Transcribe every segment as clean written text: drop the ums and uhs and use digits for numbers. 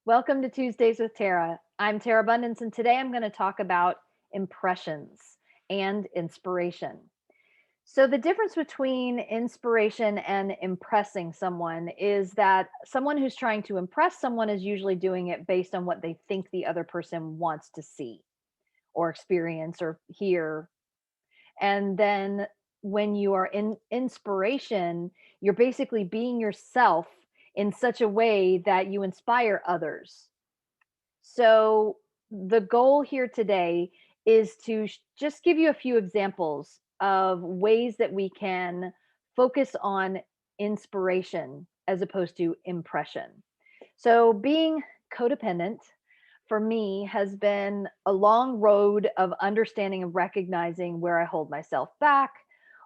Welcome to Tuesdays with Terra. I'm Terra Bundance, and today I'm going to talk about impressions and inspiration. So, the difference between inspiration and impressing someone is that someone who's trying to impress someone is usually doing it based on what they think the other person wants to see or experience or hear. And then when you are in inspiration, you're basically being yourself in such a way that you inspire others. So, the goal here today is to just give you a few examples of ways that we can focus on inspiration as opposed to impression. So, being codependent for me has been a long road of understanding and recognizing where I hold myself back,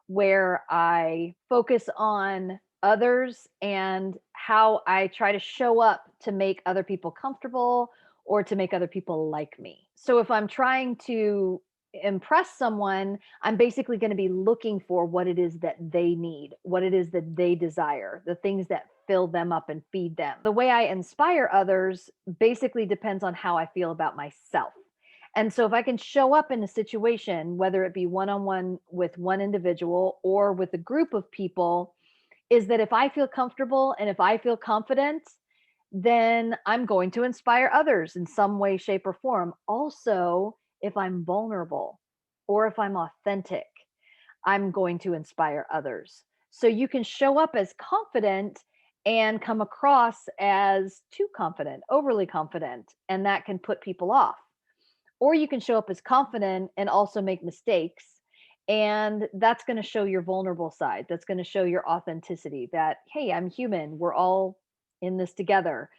where I focus on others, and how I try to show up to make other people comfortable or to make other people like me. So if I'm trying to impress someone, I'm basically going to be looking for what it is that they need, what it is that they desire, the things that fill them up and feed them. The way I inspire others basically depends on how I feel about myself. And so if I can show up in a situation, whether it be one on one with one individual or with a group of people, is that if I feel comfortable and if I feel confident, then I'm going to inspire others in some way, shape, or form. Also, if I'm vulnerable or if I'm authentic, I'm going to inspire others. So you can show up as confident and come across as too confident, overly confident, and that can put people off. Or you can show up as confident and also make mistakes. And that's going to show your vulnerable side. That's going to show your authenticity that, hey, I'm human. We're all in this together.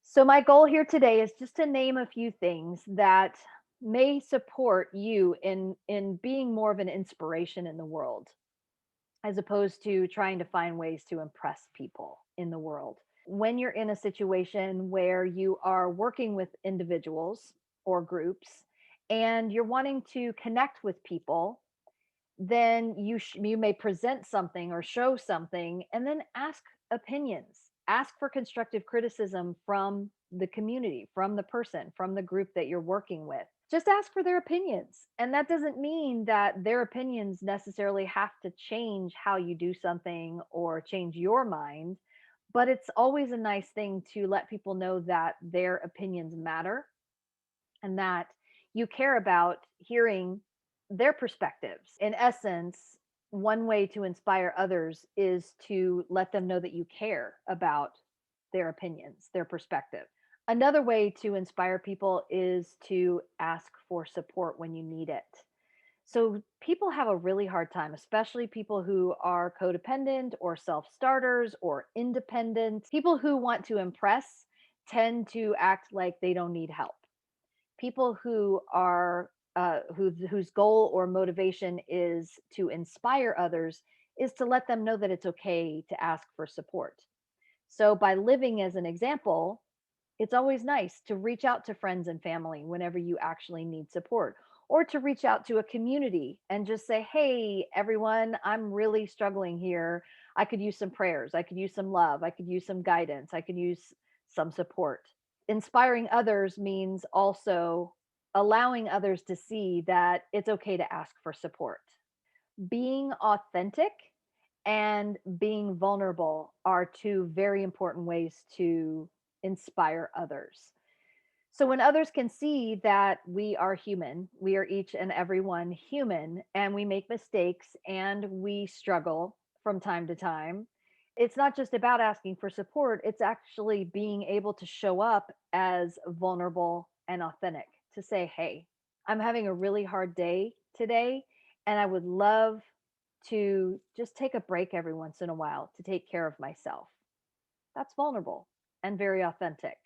So, my goal here today is just to name a few things that may support you in being more of an inspiration in the world as opposed to trying to find ways to impress people in the world. When you're in a situation where you are working with individuals or groups and you're wanting to connect with people, then you may present something or show something and then ask opinions. Ask for constructive criticism from the community, from the person, from the group that you're working with. Just ask for their opinions. And that doesn't mean that their opinions necessarily have to change how you do something or change your mind, but it's always a nice thing to let people know that their opinions matter and that you care about hearing their perspectives. In essence, one way to inspire others is to let them know that you care about their opinions, their perspective. Another way to inspire people is to ask for support when you need it. So, people have a really hard time, especially people who are codependent or self starters or independent. People who want to impress tend to act like they don't need help. People who are whose goal or motivation is to inspire others is to let them know that it's okay to ask for support. So by living as an example, it's always nice to reach out to friends and family whenever you actually need support, or to reach out to a community and just say, hey everyone, I'm really struggling here. I could use some prayers, I could use some love, I could use some guidance, I could use some support. Inspiring others means also allowing others to see that it's okay to ask for support. Being authentic and being vulnerable are two very important ways to inspire others. So when others can see that we are human, we are each and every one human, and we make mistakes and we struggle from time to time, it's not just about asking for support, it's actually being able to show up as vulnerable and authentic to say, hey, I'm having a really hard day today, and I would love to just take a break every once in a while to take care of myself. That's vulnerable and very authentic.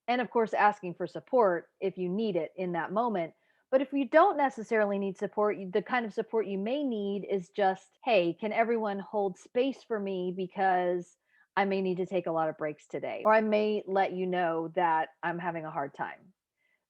And of course, asking for support if you need it in that moment. But if you don't necessarily need support, the kind of support you may need is just, hey, can everyone hold space for me because I may need to take a lot of breaks today, or I may let you know that I'm having a hard time.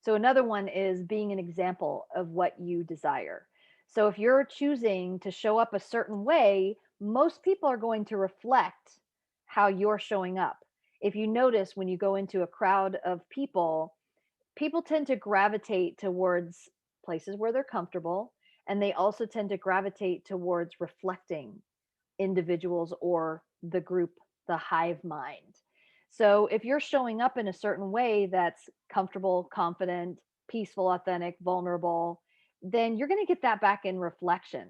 So, another one is being an example of what you desire. So, if you're choosing to show up a certain way, most people are going to reflect how you're showing up. If you notice when you go into a crowd of people, people tend to gravitate towards places where they're comfortable, and they also tend to gravitate towards reflecting individuals or the group, the hive mind. So if you're showing up in a certain way that's comfortable, confident, peaceful, authentic, vulnerable, then you're going to get that back in reflection.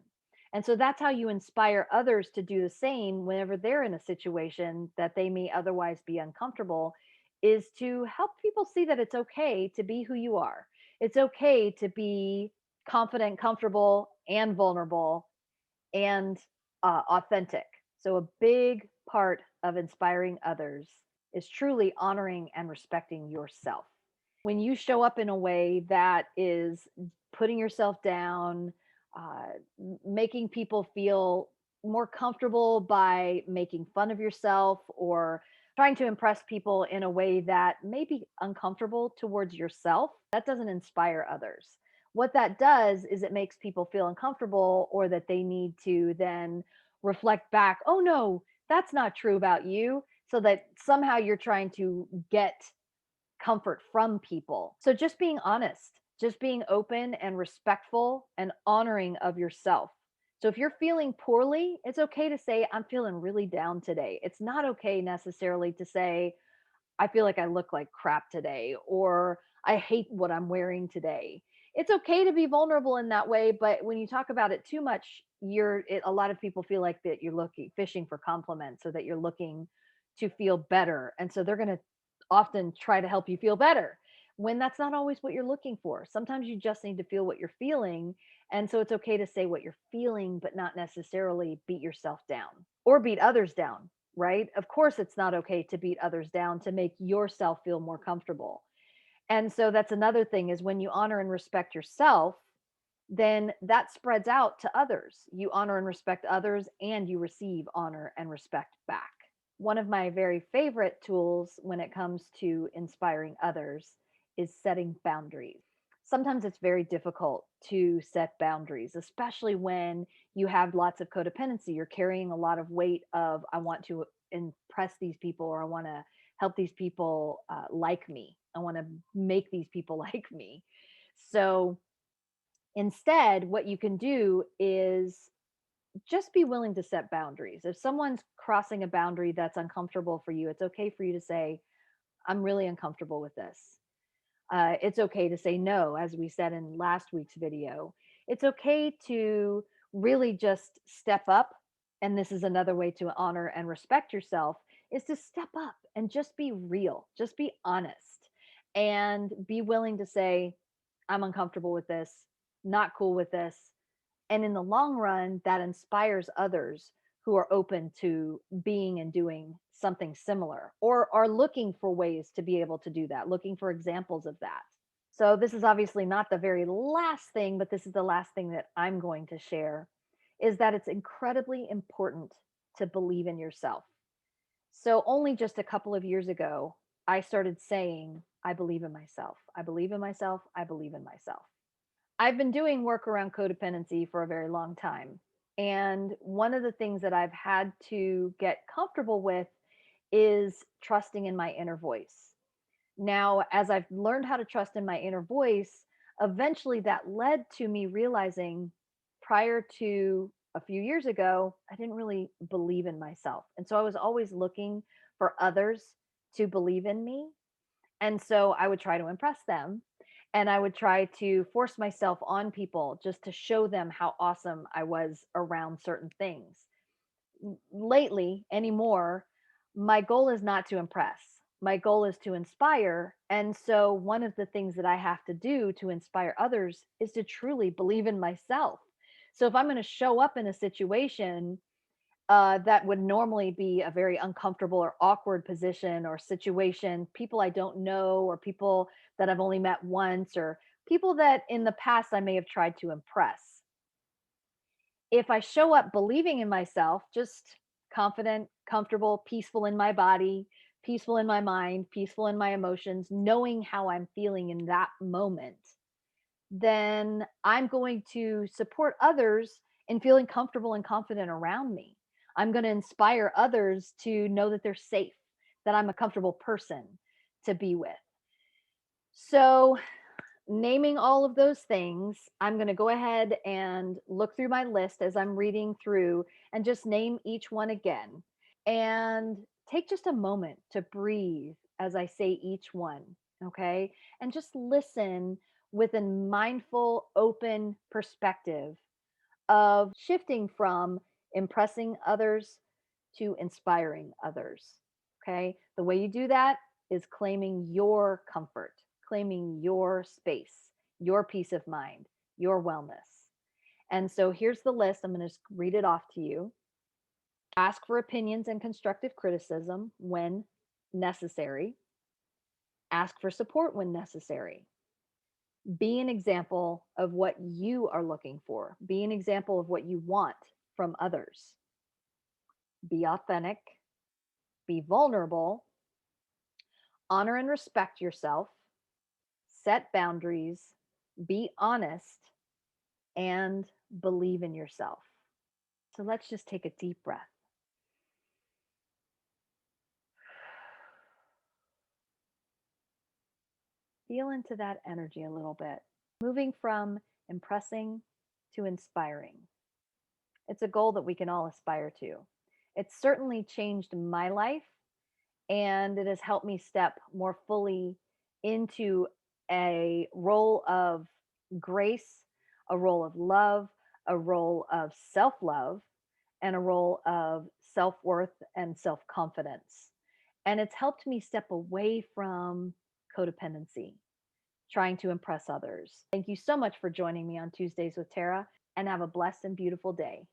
And so that's how you inspire others to do the same whenever they're in a situation that they may otherwise be uncomfortable, is to help people see that it's okay to be who you are. It's okay to be confident, comfortable, and vulnerable and authentic. So, a big part of inspiring others is truly honoring and respecting yourself. When you show up in a way that is putting yourself down, making people feel more comfortable by making fun of yourself or trying to impress people in a way that may be uncomfortable towards yourself, that doesn't inspire others. What that does is it makes people feel uncomfortable or that they need to then reflect back, oh no, that's not true about you. So that somehow you're trying to get comfort from people. So just being honest, just being open and respectful and honoring of yourself. So if you're feeling poorly, it's okay to say, I'm feeling really down today. It's not okay necessarily to say, I feel like I look like crap today, or I hate what I'm wearing today. It's okay to be vulnerable in that way, but when you talk about it too much, a lot of people feel like that you're looking fishing for compliments or that you're looking to feel better. And so they're going to often try to help you feel better when that's not always what you're looking for. Sometimes you just need to feel what you're feeling. And so it's okay to say what you're feeling, but not necessarily beat yourself down or beat others down, right? Of course, it's not okay to beat others down to make yourself feel more comfortable. And so that's another thing is when you honor and respect yourself, then that spreads out to others. You honor and respect others and you receive honor and respect back. One of my very favorite tools when it comes to inspiring others is setting boundaries. Sometimes it's very difficult to set boundaries, especially when you have lots of codependency. You're carrying a lot of weight of, I want to impress these people or I want to help these people like me. I want to make these people like me. So instead, what you can do is just be willing to set boundaries. If someone's crossing a boundary that's uncomfortable for you, it's okay for you to say, I'm really uncomfortable with this. It's okay to say no, as we said in last week's video. It's okay to really just step up. And this is another way to honor and respect yourself is to step up and just be real, just be honest and be willing to say, I'm uncomfortable with this, not cool with this, and in the long run, that inspires others who are open to being and doing something similar or are looking for ways to be able to do that, looking for examples of that. So, this is obviously not the very last thing, but this is the last thing that I'm going to share is that it's incredibly important to believe in yourself. So, only just a couple of years ago, I started saying, I believe in myself. I believe in myself. I believe in myself. I've been doing work around codependency for a very long time. And one of the things that I've had to get comfortable with is trusting in my inner voice. Now, as I've learned how to trust in my inner voice, eventually that led to me realizing prior to a few years ago, I didn't really believe in myself. And so I was always looking for others to believe in me. And so I would try to impress them and I would try to force myself on people just to show them how awesome I was around certain things. Lately, anymore, my goal is not to impress. My goal is to inspire. And so, one of the things that I have to do to inspire others is to truly believe in myself. So, if I'm going to show up in a situation that would normally be a very uncomfortable or awkward position or situation, people I don't know, or people that I've only met once, or people that in the past I may have tried to impress. If I show up believing in myself, just confident, comfortable, peaceful in my body, peaceful in my mind, peaceful in my emotions, knowing how I'm feeling in that moment, then I'm going to support others in feeling comfortable and confident around me. I'm going to inspire others to know that they're safe, that I'm a comfortable person to be with. So, naming all of those things, I'm going to go ahead and look through my list as I'm reading through and just name each one again. And take just a moment to breathe as I say each one. Okay. And just listen with a mindful, open perspective of shifting from impressing others to inspiring others. Okay. The way you do that is claiming your comfort, claiming your space, your peace of mind, your wellness. And so here's the list. I'm going to read it off to you. Ask for opinions and constructive criticism when necessary. Ask for support when necessary. Be an example of what you are looking for. Be an example of what you want from others. Be authentic. Be vulnerable. Honor and respect yourself. Set boundaries. Be honest and believe in yourself. So let's just take a deep breath. Feel into that energy a little bit. Moving from impressing to inspiring. It's a goal that we can all aspire to. It's certainly changed my life, and it has helped me step more fully into a role of grace, a role of love, a role of self love, and a role of self worth and self confidence. And it's helped me step away from codependency, trying to impress others. Thank you so much for joining me on Tuesdays with Tara, and have a blessed and beautiful day.